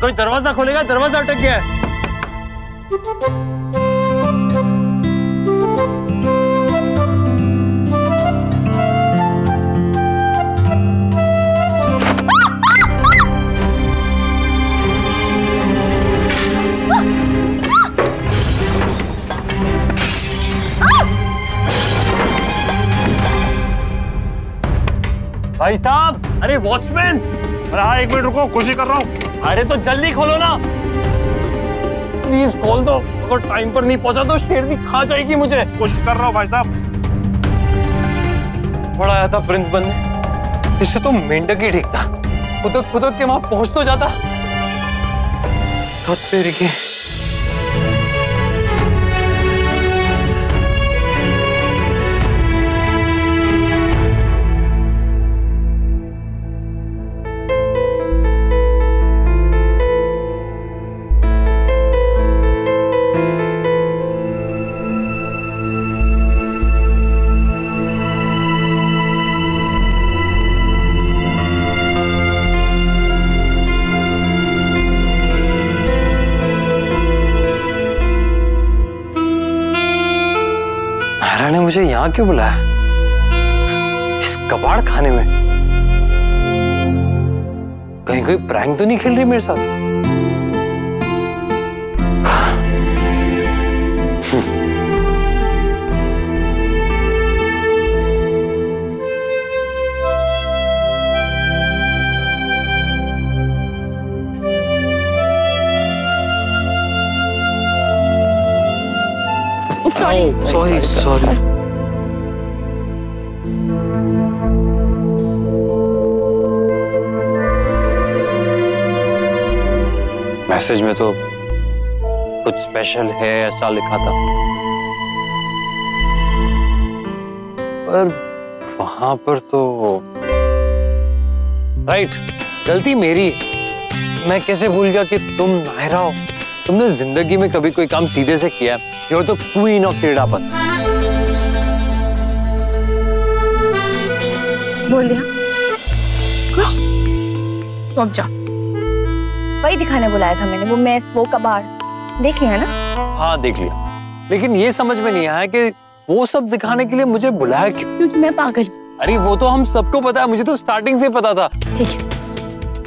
कोई दरवाजा खोलेगा, दरवाजा अटक गया है। भाई साहब, अरे वॉचमैन। अरे हाँ, 1 मिनट रुको, कोशिश कर रहा हूँ। अरे तो जल्दी खोलो ना, प्लीज खोल दो। अगर टाइम पर नहीं पहुंचा तो शेरनी खा जाएगी मुझे। कोशिश कर रहा हूँ भाई साहब। बड़ा आया था प्रिंस बनने, इससे तो मेंढक ही ठीक था। खुदक खुदक के वहां पहुंच तो जाता। तो तेरी की ने मुझे यहाँ क्यों बुलाया? इस कबाड़ खाने में कहीं कोई प्रैंक तो नहीं खेल रही मेरे साथ? सॉरी। मैसेज में तो कुछ स्पेशल है ऐसा लिखा था, पर वहां पर तो राइट, गलती मेरी है। मैं कैसे भूल गया कि तुम नायरा हो। तुमने जिंदगी में कभी कोई काम सीधे से किया? You're the queen of टेढ़ापन। बोल दिया खुश? तो अब जाओ। वही दिखाने बुलाया था मैंने, वो मैस, वो कबाड़। देख लिया ना? हाँ देख लिया, लेकिन ये समझ में नहीं आया कि वो सब दिखाने के लिए मुझे बुलाया क्यों? क्योंकि मैं पागल हूँ। अरे वो तो हम सबको पता है, मुझे तो स्टार्टिंग से पता था। ठीक है,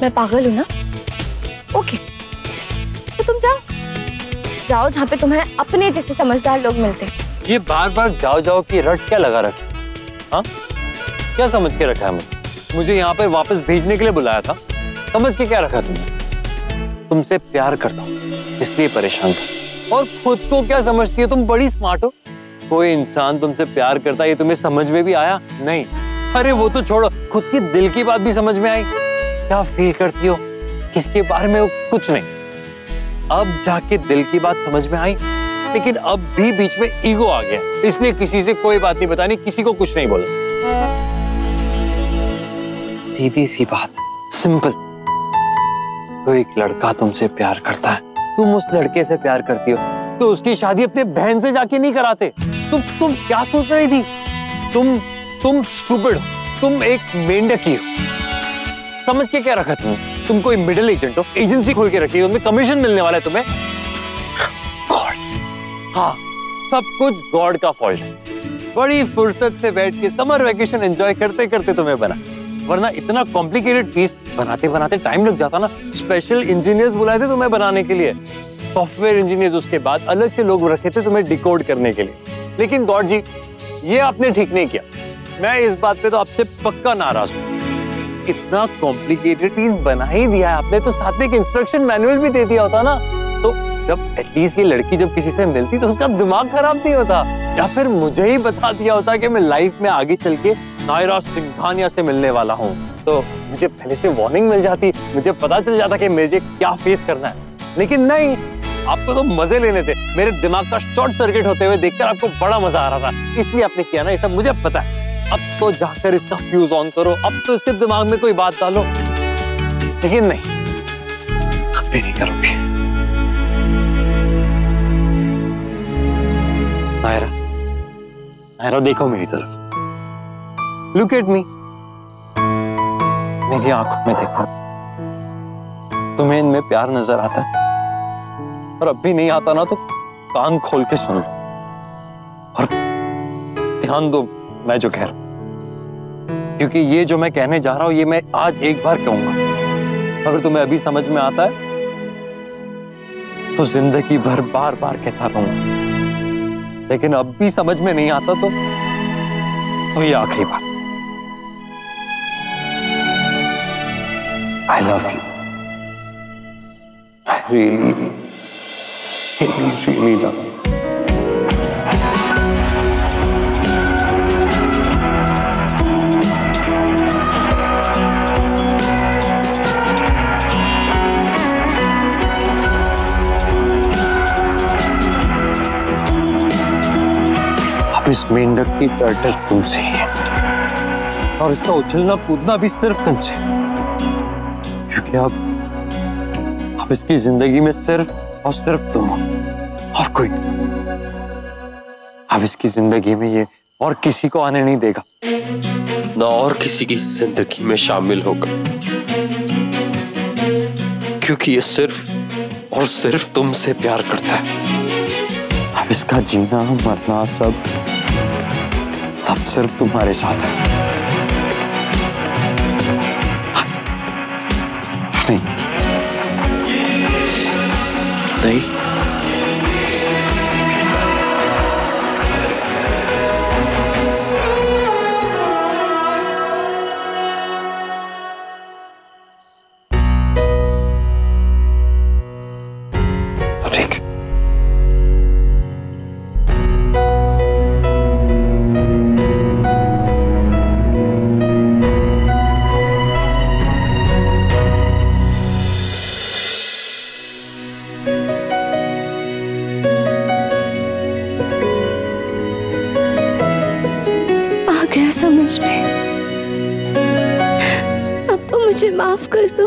मैं पागल हूँ ना? ओके, तो तुम जाओ जाओ जहाँ पे तुम्हें अपने जैसे समझदार लोग मिलते हैं। ये बार बार जाओ जाओ की रट क्या लगा रखा? हाँ, क्या समझ के रखा है मुझे यहाँ पे वापस भेजने के लिए बुलाया था? समझ के क्या रखा तुमने? तुमसे प्यार करता हूँ इसलिए परेशान था। और खुद को क्या समझती है? तुम बड़ी स्मार्ट हो। कोई इंसान तुमसे प्यार करता है ये तुम्हें समझ में भी आया? नहीं। अरे वो तो छोड़ो, खुद की दिल की बात भी समझ में आई? क्या फील करती हो किसके बारे में? कुछ नहीं। अब जाके दिल की बात समझ में आई, लेकिन अब भी बीच में ईगो आ गया, इसलिए किसी से कोई बात नहीं बतानी, किसी को कुछ नहीं बोला। सीधी सी बात, सिंपल। कोई एक लड़का तुमसे प्यार करता है, तुम उस लड़के से प्यार करती हो, तो उसकी शादी अपने बहन से जाके नहीं कराते? तुम क्या सोच रही थी? तुम स्टूपिड हो, तुम एक मेंढकी हो। समझ के क्या रखा तुम कोई मिडिल एजेंट हो, एजेंसी खोल के रखी है, तुम्हें कमीशन मिलने वाला है तुम्हें। गॉड, हाँ सब कुछ गॉड का फॉल्ट है। बड़ी फुर्सत से बैठ के समर वेकेशन एंजॉय करते करते तुम्हें बना, वरना इतना कॉम्प्लिकेटेड पीस बनाते बनाते टाइम लग जाता ना। स्पेशल इंजीनियर्स बुलाए थे तुम्हें बनाने के लिए, सॉफ्टवेयर इंजीनियर्स, उसके बाद अलग से लोग रखे थे तुम्हें डिकोड करने के लिए। लेकिन गॉड जी, ये आपने ठीक नहीं किया। मैं इस बात पे तो आपसे पक्का नाराज हूँ। इतना कॉम्प्लिकेटेड चीज बना ही दिया है आपने, तो साथ में एक इंस्ट्रक्शन मैनुअल भी दे दिया होता ना, तो जब एटलीस्ट ये लड़की जब किसी से मिलती तो उसका दिमाग खराब नहीं होता। या फिर मुझे ही बता दिया होता कि मैं लाइफ में आगे चल के नायरा सिंघानिया से मिलने वाला हूँ, तो मुझे पहले से वार्निंग मिल जाती, मुझे पता चल जाता कि मुझे क्या फेस करना है। लेकिन नहीं, आपको तो मजे लेने थे। मेरे दिमाग का शॉर्ट सर्किट होते हुए देखकर आपको बड़ा मजा आ रहा था, इसलिए आपने किया ना ये सब, मुझे पता है। अब तो जाकर इसका फ्यूज ऑन करो, अब तो इसके दिमाग में कोई बात डालो। लेकिन नहीं, अब भी नहीं करोगे। नायरा, नायरा देखो मेरी तरफ, लुक एट मी, मेरी आंखों में देखो। तुम्हें इनमें प्यार नजर आता है, और अब भी नहीं आता ना तो कान खोल के सुन लो और ध्यान दो मैं जो कह रहा हूं, क्योंकि ये जो मैं कहने जा रहा हूं ये मैं आज एक बार कहूंगा। अगर तुम्हें अभी समझ में आता है तो जिंदगी भर बार बार कहता रहूंगा, लेकिन अब भी समझ में नहीं आता तो ये आखिरी बार। I love you. I really love you. अब इस मेंढक की डर तुमसे ही है, और इसका उछलना कूदना भी सिर्फ तुमसे, क्योंकि अब इसकी जिंदगी में सिर्फ और सिर्फ तुम हो और कोई नहीं। अब इसकी जिंदगी में ये और किसी को आने नहीं देगा, ना और किसी की जिंदगी में शामिल होगा, क्योंकि ये सिर्फ और सिर्फ तुमसे प्यार करता है। अब इसका जीना मरना सब सिर्फ तुम्हारे साथ है। नहीं तो ठीक। समझ में, अब तो मुझे माफ कर दो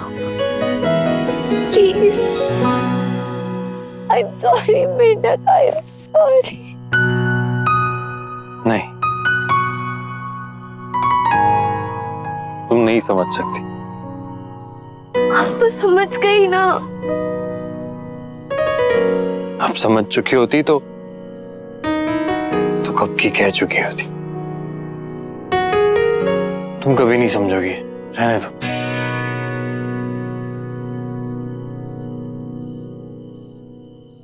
प्लीज। आई एम सॉरी मेंढक, आई एम सॉरी। नहीं, तुम नहीं समझ सकती। आप तो समझ गई ना। अब समझ चुकी होती तो कब की कह चुकी होती। तुम कभी नहीं समझोगी, रहने दो।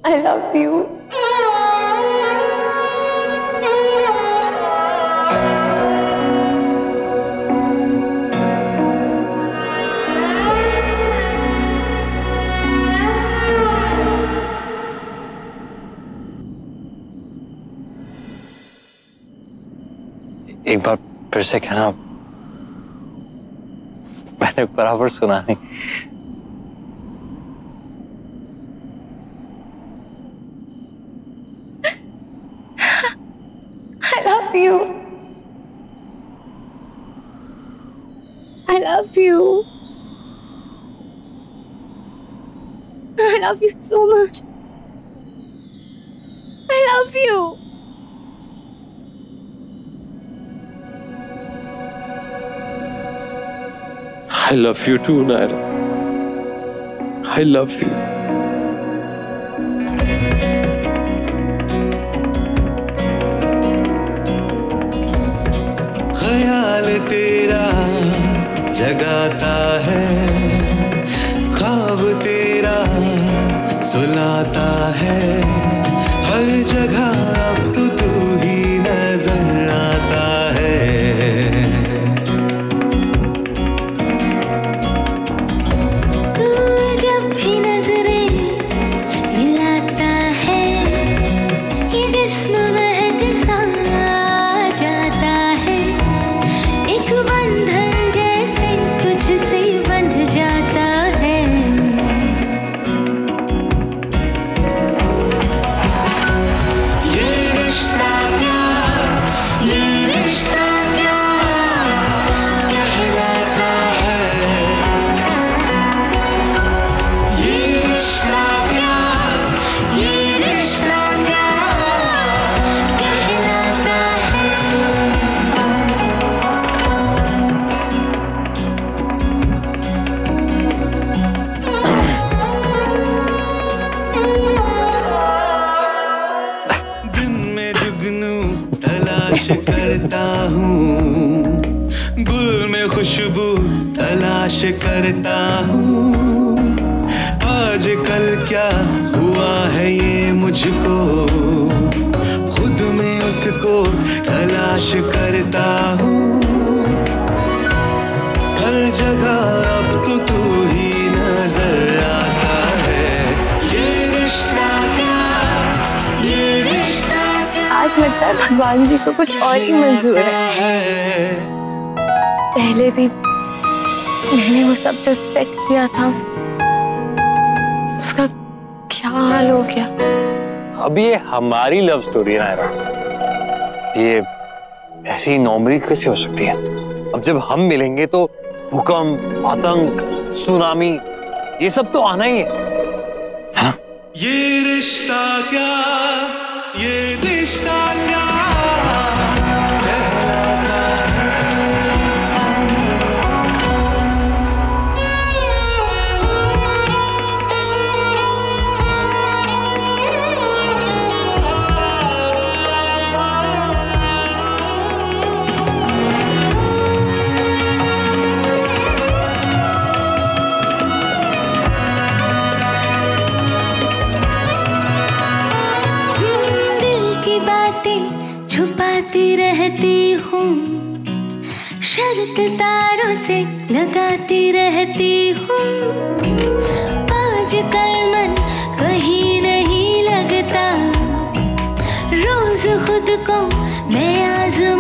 I love you. एक बार फिर से कहना, मैंने बराबर सुना नहीं। I love you. I love you. I love you so much. I love you. I love you too, Naira. I love you. ख्याल तेरा जगाता है, ख्वाब तेरा सुलाता है, हर जगह अब तो तू ही नजर आता है। करता हूँ, गुल में खुशबू तलाश करता हूँ। आज कल क्या हुआ है ये मुझको, खुद में उसको तलाश करता हूँ। हर जगह अब तो तू ही नजर आता है। ये रिश्ता क्या, ये रिश्ता क्या, आज लगता है भगवान जी को कुछ और ही मंजूर है। पहले भी मैंने वो सब जो सेट किया था, उसका क्या हाल हो गया। अब ये हमारी लव स्टोरी है नायरा, ये ऐसी नॉर्मली कैसे हो सकती है? अब जब हम मिलेंगे तो भूकंप, आतंक, सुनामी, ये सब तो आना ही है। ये रिश्ता क्या, ये रिश्ता क्या कहलाता छुपाती रहती हूँ, शर्त तारों से लगाती रहती हूँ। आजकल मन कहीं नहीं लगता, रोज खुद को मैं आज़मा